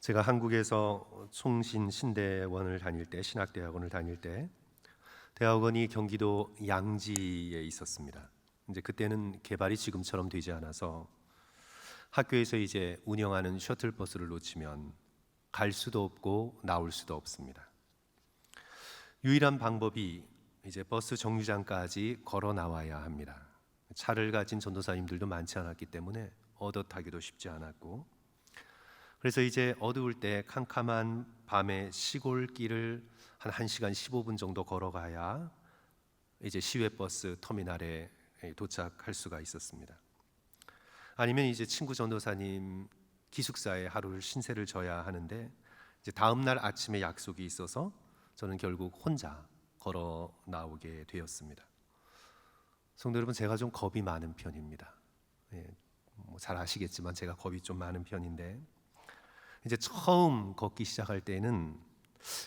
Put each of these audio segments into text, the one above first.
제가 한국에서 총신 신대원을 다닐 때, 신학대학원을 다닐 때 대학원이 경기도 양지에 있었습니다. 이제 그때는 개발이 지금처럼 되지 않아서 학교에서 이제 운영하는 셔틀버스를 놓치면 갈 수도 없고 나올 수도 없습니다. 유일한 방법이 이제 버스 정류장까지 걸어 나와야 합니다. 차를 가진 전도사님들도 많지 않았기 때문에 얻어 타기도 쉽지 않았고, 그래서 이제 어두울 때 캄캄한 밤의 시골길을 한 1시간 15분 정도 걸어가야 이제 시외버스 터미널에 도착할 수가 있었습니다. 아니면 이제 친구 전도사님 기숙사에 하루를 신세를 져야 하는데, 이제 다음 날 아침에 약속이 있어서 저는 결국 혼자 걸어 나오게 되었습니다. 성도 여러분, 제가 좀 겁이 많은 편입니다. 잘 아시겠지만 제가 겁이 좀 많은 편인데, 이제 처음 걷기 시작할 때는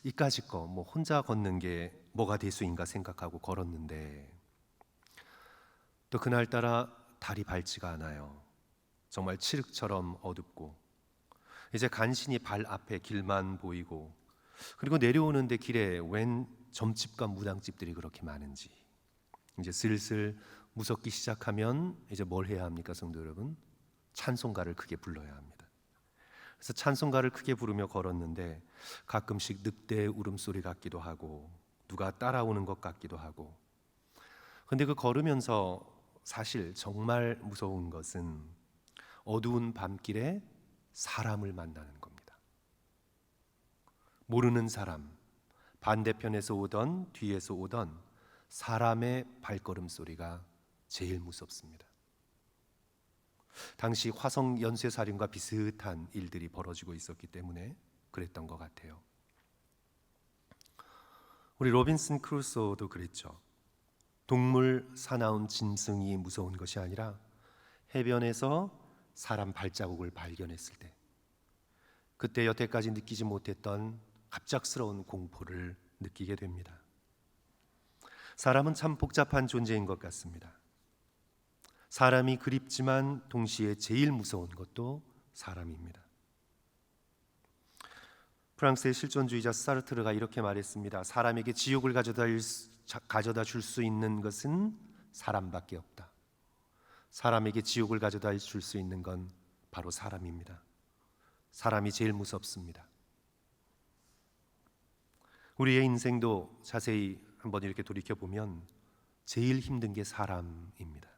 이까짓 거 혼자 걷는 게 뭐가 대수인가 생각하고 걸었는데, 또 그날따라 달이 밝지가 않아요. 정말 칠흑처럼 어둡고, 이제 간신히 발 앞에 길만 보이고, 그리고 내려오는데 길에 웬 점집과 무당집들이 그렇게 많은지, 이제 슬슬 무섭기 시작하면 이제 뭘 해야 합니까, 성도 여러분? 찬송가를 크게 불러야 합니다. 그래서 찬송가를 크게 부르며 걸었는데 가끔씩 늑대의 울음소리 같기도 하고 누가 따라오는 것 같기도 하고, 근데 그 걸으면서 사실 정말 무서운 것은 어두운 밤길에 사람을 만나는 겁니다. 모르는 사람, 반대편에서 오던 뒤에서 오던 사람의 발걸음 소리가 제일 무섭습니다. 당시 화성 연쇄살인과 비슷한 일들이 벌어지고 있었기 때문에 그랬던 것 같아요. 우리 로빈슨 크루소도 그랬죠. 동물, 사나운 짐승이 무서운 것이 아니라 해변에서 사람 발자국을 발견했을 때, 그때 여태까지 느끼지 못했던 갑작스러운 공포를 느끼게 됩니다. 사람은 참 복잡한 존재인 것 같습니다. 사람이 그립지만 동시에 제일 무서운 것도 사람입니다. 프랑스의 실존주의자 사르트르가 이렇게 말했습니다. 사람에게 지옥을 가져다 줄 수 있는 것은 사람밖에 없다. 사람에게 지옥을 가져다 줄 수 있는 건 바로 사람입니다. 사람이 제일 무섭습니다. 우리의 인생도 자세히 한번 이렇게 돌이켜보면 제일 힘든 게 사람입니다.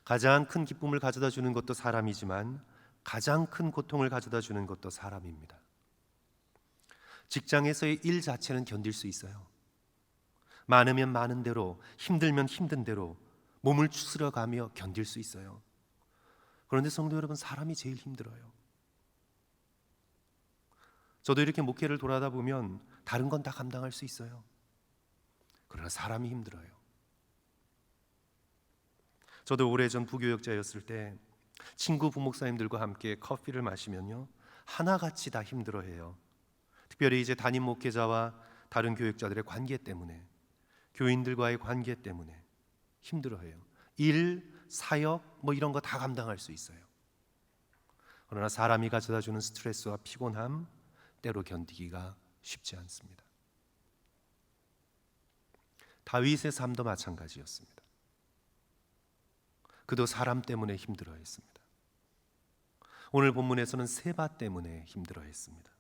가장 큰 기쁨을 가져다 주는 것도 사람이지만 가장 큰 고통을 가져다 주는 것도 사람입니다. 직장에서의 일 자체는 견딜 수 있어요. 많으면 많은 대로, 힘들면 힘든 대로 몸을 추스려가며 견딜 수 있어요. 그런데 성도 여러분, 사람이 제일 힘들어요. 저도 이렇게 목회를 돌아다 보면 다른 건 다 감당할 수 있어요. 그러나 사람이 힘들어요. 저도 오래전 부교역자였을 때 친구 부목사님들과 함께 커피를 마시면요, 하나같이 다 힘들어해요. 특별히 이제 담임 목회자와 다른 교역자들의 관계 때문에, 교인들과의 관계 때문에 힘들어해요. 일, 사역 이런 거 다 감당할 수 있어요. 그러나 사람이 가져다주는 스트레스와 피곤함, 때로 견디기가 쉽지 않습니다. 다윗의 삶도 마찬가지였습니다. 그도 사람 때문에 힘들어했습니다. 오늘 본문에서는 세바 때문에 힘들어했습니다.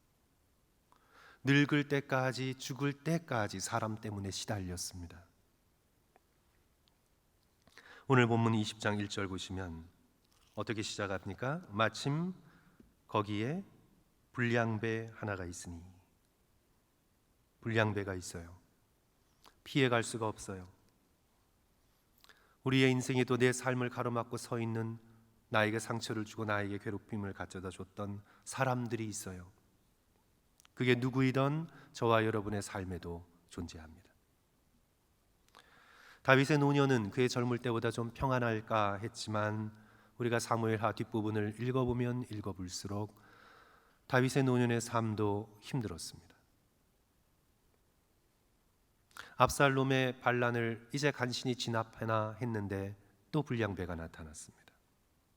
늙을 때까지, 죽을 때까지 사람 때문에 시달렸습니다. 오늘 본문 20장 1절 보시면 어떻게 시작합니까? 마침 거기에 불량배 하나가 있으니, 불량배가 있어요. 피해갈 수가 없어요. 우리의 인생에도 내 삶을 가로막고 서 있는, 나에게 상처를 주고 나에게 괴롭힘을 가져다 줬던 사람들이 있어요. 그게 누구이든 저와 여러분의 삶에도 존재합니다. 다윗의 노년은 그의 젊을 때보다 좀 평안할까 했지만 우리가 사무엘하 뒷부분을 읽어보면 읽어볼수록 다윗의 노년의 삶도 힘들었습니다. 압살롬의 반란을 이제 간신히 진압하나 했는데 또 불량배가 나타났습니다.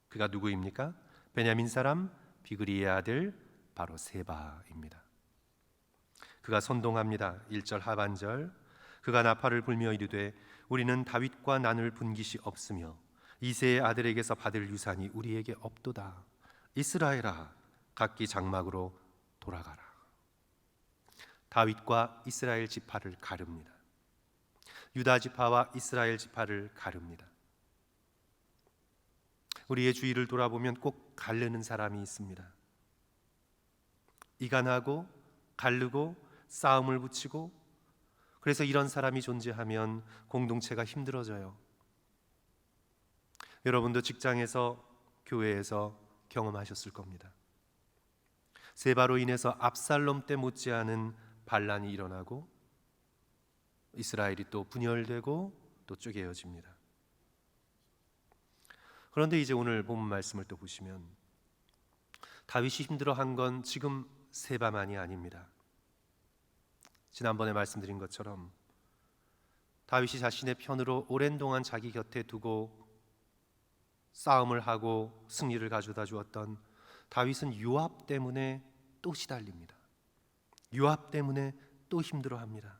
그가 누구입니까? 베냐민 사람 비그리의 아들 바로 세바입니다. 그가 선동합니다. 1절 하반절, 그가 나팔을 불며 이르되 우리는 다윗과 나눌 분깃이 없으며 이새의 아들에게서 받을 유산이 우리에게 없도다. 이스라엘아, 각기 장막으로 돌아가라. 다윗과 이스라엘 지파를 가릅니다. 유다 지파와 이스라엘 지파를 가릅니다. 우리의 주위를 돌아보면 꼭 가르는 사람이 있습니다. 이간하고 가르고 싸움을 붙이고, 그래서 이런 사람이 존재하면 공동체가 힘들어져요. 여러분도 직장에서, 교회에서 경험하셨을 겁니다. 세바로 인해서 압살롬 때 못지않은 반란이 일어나고 이스라엘이 또 분열되고 또 쪼개어집니다. 그런데 이제 오늘 본문 말씀을 또 보시면 다윗이 힘들어한 건 지금 세바만이 아닙니다. 지난번에 말씀드린 것처럼 다윗이 자신의 편으로 오랜 동안 자기 곁에 두고 싸움을 하고 승리를 가져다 주었던 다윗은 요압 때문에 또 시달립니다. 요압 때문에 또 힘들어합니다.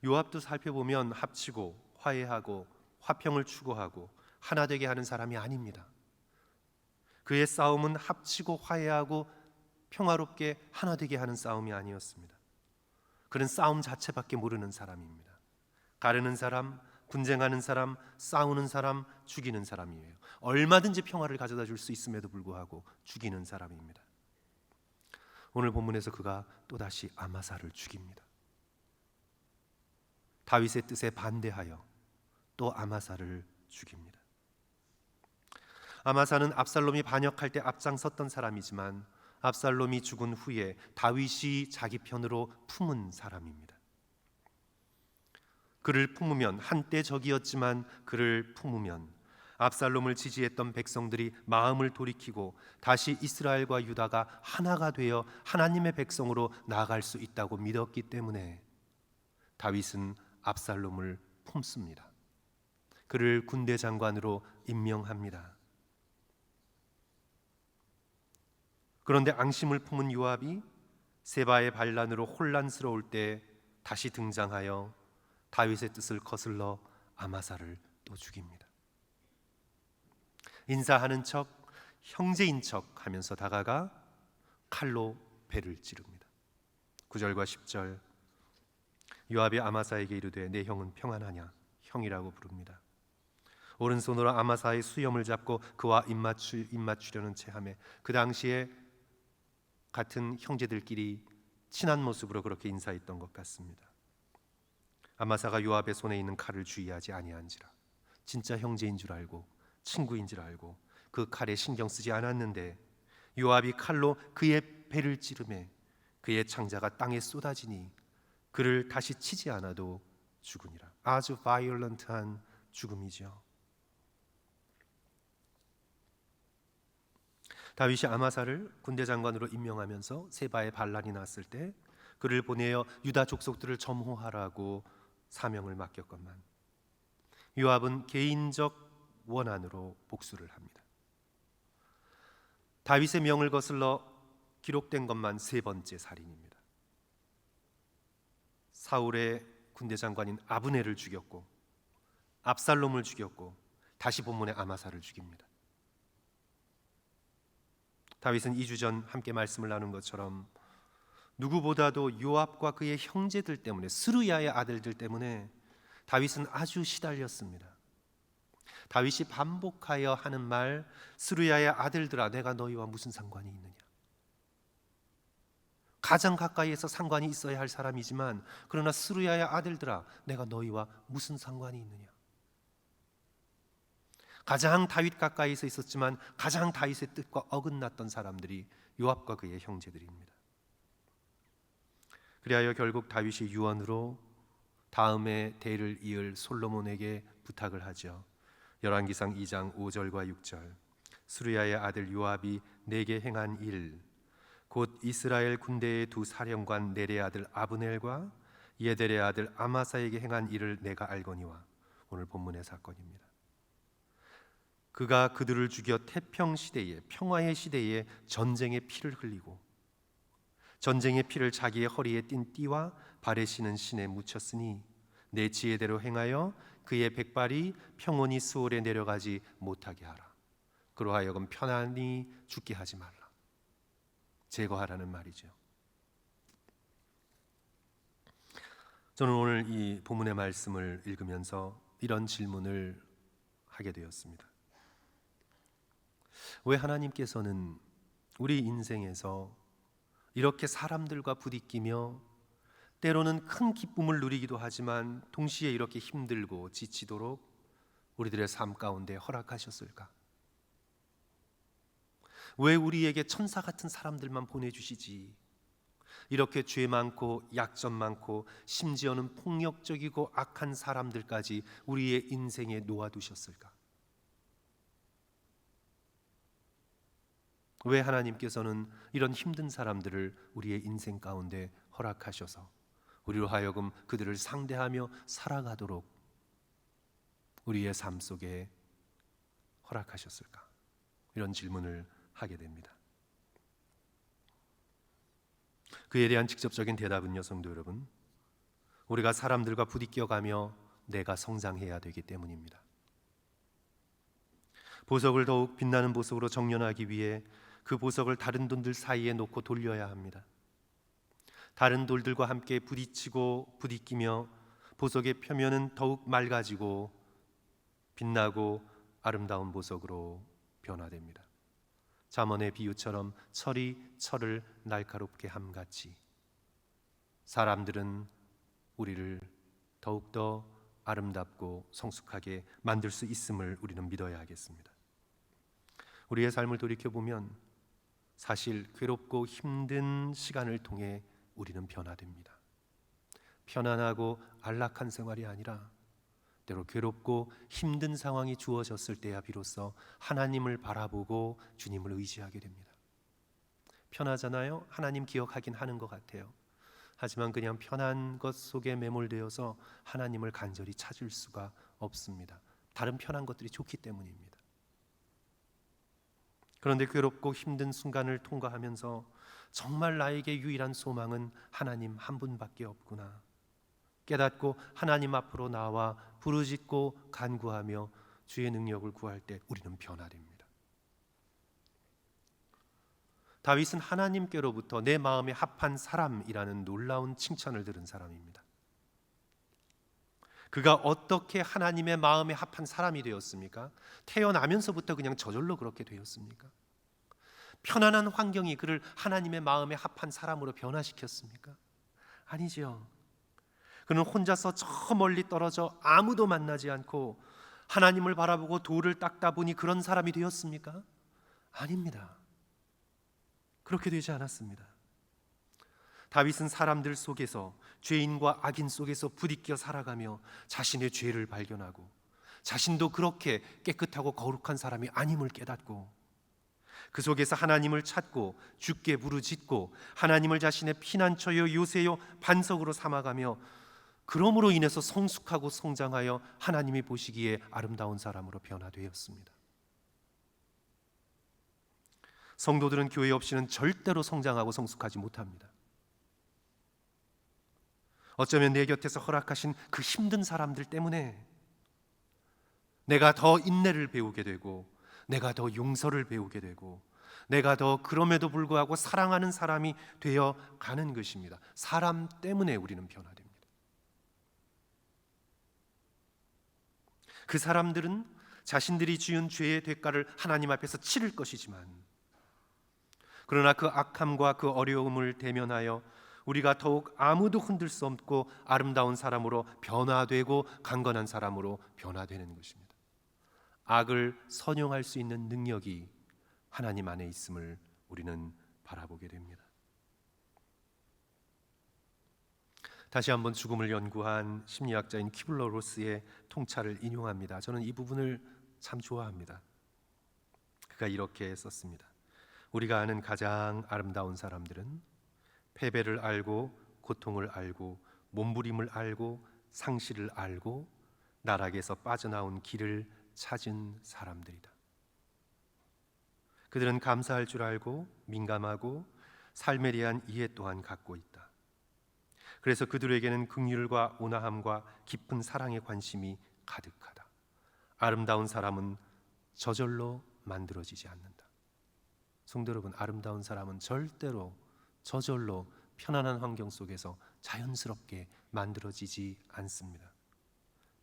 요압도 살펴보면 합치고 화해하고 화평을 추구하고 하나 되게 하는 사람이 아닙니다. 그의 싸움은 합치고 화해하고 평화롭게 하나 되게 하는 싸움이 아니었습니다. 그는 싸움 자체밖에 모르는 사람입니다. 가르는 사람, 분쟁하는 사람, 싸우는 사람, 죽이는 사람이에요. 얼마든지 평화를 가져다 줄 수 있음에도 불구하고 죽이는 사람입니다. 오늘 본문에서 그가 또다시 아마사를 죽입니다. 다윗의 뜻에 반대하여 또 아마사를 죽입니다. 아마사는 압살롬이 반역할 때 앞장섰던 사람이지만 압살롬이 죽은 후에 다윗이 자기 편으로 품은 사람입니다. 그를 품으면, 한때 적이었지만 그를 품으면 압살롬을 지지했던 백성들이 마음을 돌이키고 다시 이스라엘과 유다가 하나가 되어 하나님의 백성으로 나아갈 수 있다고 믿었기 때문에 다윗은 압살롬을 품습니다. 그를 군대 장관으로 임명합니다. 그런데 앙심을 품은 요압이 세바의 반란으로 혼란스러울 때 다시 등장하여 다윗의 뜻을 거슬러 아마사를 또 죽입니다. 인사하는 척, 형제인 척 하면서 다가가 칼로 배를 찌릅니다. 9절과 10절, 요압이 아마사에게 이르되 내 형은 평안하냐? 형이라고 부릅니다. 오른손으로 아마사의 수염을 잡고 그와 입맞추려는 체하며, 그 당시에 같은 형제들끼리 친한 모습으로 그렇게 인사했던 것 같습니다. 아마사가 요압의 손에 있는 칼을 주의하지 아니한지라. 진짜 형제인 줄 알고 친구인 줄 알고 그 칼에 신경 쓰지 않았는데 요압이 칼로 그의 배를 찌르매 그의 창자가 땅에 쏟아지니 그를 다시 치지 않아도 죽으니라. 아주 바이올런트한 죽음이죠. 다윗이 아마사를 군대 장관으로 임명하면서 세바의 반란이 났을 때 그를 보내어 유다 족속들을 점호하라고 사명을 맡겼건만 요압은 개인적 원한으로 복수를 합니다. 다윗의 명을 거슬러 기록된 것만 3번째 살인입니다. 사울의 군대 장관인 아브넬을 죽였고 압살롬을 죽였고 다시 본문에 아마사를 죽입니다. 다윗은 2주 전 함께 말씀을 나눈 것처럼 누구보다도 요압과 그의 형제들 때문에, 스루야의 아들들 때문에 다윗은 아주 시달렸습니다. 다윗이 반복하여 하는 말, 스루야의 아들들아 내가 너희와 무슨 상관이 있느냐. 가장 가까이에서 상관이 있어야 할 사람이지만 그러나 스루야의 아들들아 내가 너희와 무슨 상관이 있느냐. 가장 다윗 가까이서 있었지만 가장 다윗의 뜻과 어긋났던 사람들이 요압과 그의 형제들입니다. 그리하여 결국 다윗이 유언으로 다음에 대를 이을 솔로몬에게 부탁을 하죠. 열왕기상 2장 5절과 6절, 스루야의 아들 요압이 내게 행한 일, 곧 이스라엘 군대의 2 사령관 넬의 아들 아브넬과 예델의 아들 아마사에게 행한 일을 내가 알거니와. 오늘 본문의 사건입니다. 그가 그들을 죽여 태평 시대에, 평화의 시대에 전쟁의 피를 흘리고 전쟁의 피를 자기의 허리에 띤 띠와 발에 신은 신에 묻혔으니 내 지혜대로 행하여 그의 백발이 평온히 수월에 내려가지 못하게 하라. 그로 하여금 편안히 죽게 하지 말라. 제거하라는 말이죠. 저는 오늘 이 본문의 말씀을 읽으면서 이런 질문을 하게 되었습니다. 왜 하나님께서는 우리 인생에서 이렇게 사람들과 부딪히며 때로는 큰 기쁨을 누리기도 하지만 동시에 이렇게 힘들고 지치도록 우리들의 삶 가운데 허락하셨을까? 왜 우리에게 천사 같은 사람들만 보내주시지 이렇게 죄 많고 약점 많고 심지어는 폭력적이고 악한 사람들까지 우리의 인생에 놓아두셨을까? 왜 하나님께서는 이런 힘든 사람들을 우리의 인생 가운데 허락하셔서 우리로 하여금 그들을 상대하며 살아가도록 우리의 삶 속에 허락하셨을까? 이런 질문을 하게 됩니다. 그에 대한 직접적인 대답은요, 성도 여러분, 우리가 사람들과 부딪혀가며 내가 성장해야 되기 때문입니다. 보석을 더욱 빛나는 보석으로 정련하기 위해 그 보석을 다른 돌들 사이에 놓고 돌려야 합니다. 다른 돌들과 함께 부딪히고 부딪히며 보석의 표면은 더욱 맑아지고 빛나고 아름다운 보석으로 변화됩니다. 잠언의 비유처럼 철이 철을 날카롭게 함같이 사람들은 우리를 더욱더 아름답고 성숙하게 만들 수 있음을 우리는 믿어야 하겠습니다. 우리의 삶을 돌이켜보면 사실 괴롭고 힘든 시간을 통해 우리는 변화됩니다. 편안하고 안락한 생활이 아니라 때로 괴롭고 힘든 상황이 주어졌을 때야 비로소 하나님을 바라보고 주님을 의지하게 됩니다. 편하잖아요. 하나님 기억하긴 하는 것 같아요. 하지만 그냥 편한 것 속에 매몰되어서 하나님을 간절히 찾을 수가 없습니다. 다른 편한 것들이 좋기 때문입니다. 그런데 괴롭고 힘든 순간을 통과하면서 정말 나에게 유일한 소망은 하나님 한 분밖에 없구나 깨닫고 하나님 앞으로 나와 부르짖고 간구하며 주의 능력을 구할 때 우리는 변화됩니다. 다윗은 하나님께로부터 내 마음에 합한 사람이라는 놀라운 칭찬을 들은 사람입니다. 그가 어떻게 하나님의 마음에 합한 사람이 되었습니까? 태어나면서부터 그냥 저절로 그렇게 되었습니까? 편안한 환경이 그를 하나님의 마음에 합한 사람으로 변화시켰습니까? 아니죠. 그는 혼자서 저 멀리 떨어져 아무도 만나지 않고 하나님을 바라보고 돌을 닦다 보니 그런 사람이 되었습니까? 아닙니다. 그렇게 되지 않았습니다. 다윗은 사람들 속에서 죄인과 악인 속에서 부딪혀 살아가며 자신의 죄를 발견하고 자신도 그렇게 깨끗하고 거룩한 사람이 아님을 깨닫고 그 속에서 하나님을 찾고 주께 부르짖고 하나님을 자신의 피난처요 요새요 반석으로 삼아가며 그러므로 인해서 성숙하고 성장하여 하나님이 보시기에 아름다운 사람으로 변화되었습니다. 성도들은 교회 없이는 절대로 성장하고 성숙하지 못합니다. 어쩌면 내 곁에서 허락하신 그 힘든 사람들 때문에 내가 더 인내를 배우게 되고 내가 더 용서를 배우게 되고 내가 더 그럼에도 불구하고 사랑하는 사람이 되어 가는 것입니다. 사람 때문에 우리는 변화됩니다. 그 사람들은 자신들이 지은 죄의 대가를 하나님 앞에서 치를 것이지만 그러나 그 악함과 그 어려움을 대면하여 우리가 더욱 아무도 흔들 수 없고 아름다운 사람으로 변화되고 강건한 사람으로 변화되는 것입니다. 악을 선용할 수 있는 능력이 하나님 안에 있음을 우리는 바라보게 됩니다. 다시 한번 죽음을 연구한 심리학자인 키블러-로스의 통찰을 인용합니다. 저는 이 부분을 참 좋아합니다. 그가 이렇게 썼습니다. 우리가 아는 가장 아름다운 사람들은 패배를 알고 고통을 알고 몸부림을 알고 상실을 알고 나락에서 빠져나온 길을 찾은 사람들이다. 그들은 감사할 줄 알고 민감하고 삶에 대한 이해 또한 갖고 있다. 그래서 그들에게는 긍휼과 온화함과 깊은 사랑의 관심이 가득하다. 아름다운 사람은 저절로 만들어지지 않는다. 성도 여러분, 아름다운 사람은 절대로 저절로 편안한 환경 속에서 자연스럽게 만들어지지 않습니다.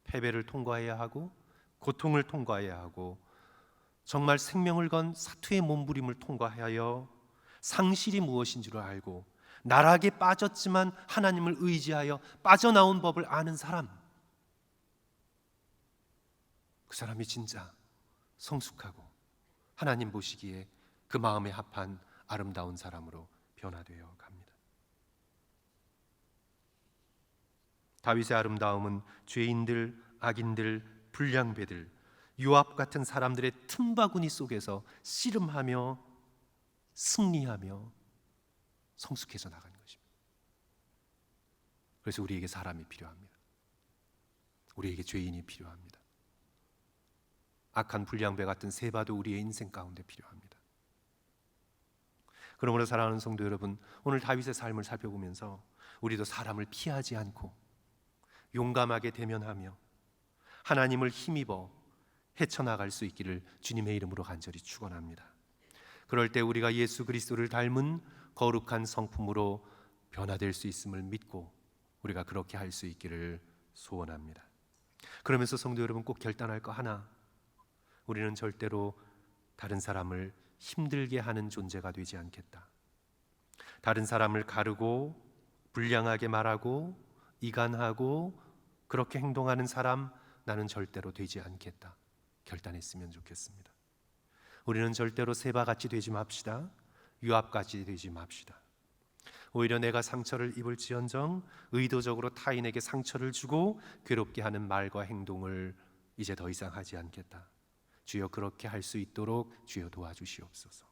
패배를 통과해야 하고 고통을 통과해야 하고 정말 생명을 건 사투의 몸부림을 통과하여 상실이 무엇인 줄 알고 나락에 빠졌지만 하나님을 의지하여 빠져나온 법을 아는 사람, 그 사람이 진짜 성숙하고 하나님 보시기에 그 마음에 합한 아름다운 사람으로 변화되어 갑니다. 다윗의 아름다움은 죄인들, 악인들, 불량배들, 요압 같은 사람들의 틈바구니 속에서 씨름하며 승리하며 성숙해져 나가는 것입니다. 그래서 우리에게 사람이 필요합니다. 우리에게 죄인이 필요합니다. 악한 불량배 같은 세바도 우리의 인생 가운데 필요합니다. 그러므로 사랑하는 성도 여러분, 오늘 다윗의 삶을 살펴보면서 우리도 사람을 피하지 않고 용감하게 대면하며 하나님을 힘입어 헤쳐나갈 수 있기를 주님의 이름으로 간절히 축원합니다. 그럴 때 우리가 예수 그리스도를 닮은 거룩한 성품으로 변화될 수 있음을 믿고 우리가 그렇게 할 수 있기를 소원합니다. 그러면서 성도 여러분, 꼭 결단할 거 하나, 우리는 절대로 다른 사람을 힘들게 하는 존재가 되지 않겠다. 다른 사람을 가르고 불량하게 말하고 이간하고 그렇게 행동하는 사람 나는 절대로 되지 않겠다. 결단했으면 좋겠습니다. 우리는 절대로 세바같이 되지 맙시다. 요압같이 되지 맙시다. 오히려 내가 상처를 입을지언정 의도적으로 타인에게 상처를 주고 괴롭게 하는 말과 행동을 이제 더 이상 하지 않겠다. 주여 그렇게 할 수 있도록 주여 도와주시옵소서.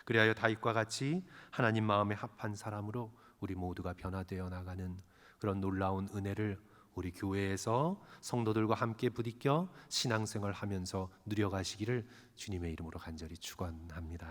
그리하여 다윗과 같이 하나님 마음에 합한 사람으로 우리 모두가 변화되어 나가는 그런 놀라운 은혜를 우리 교회에서 성도들과 함께 부딪혀 신앙생활하면서 누려가시기를 주님의 이름으로 간절히 축원합니다.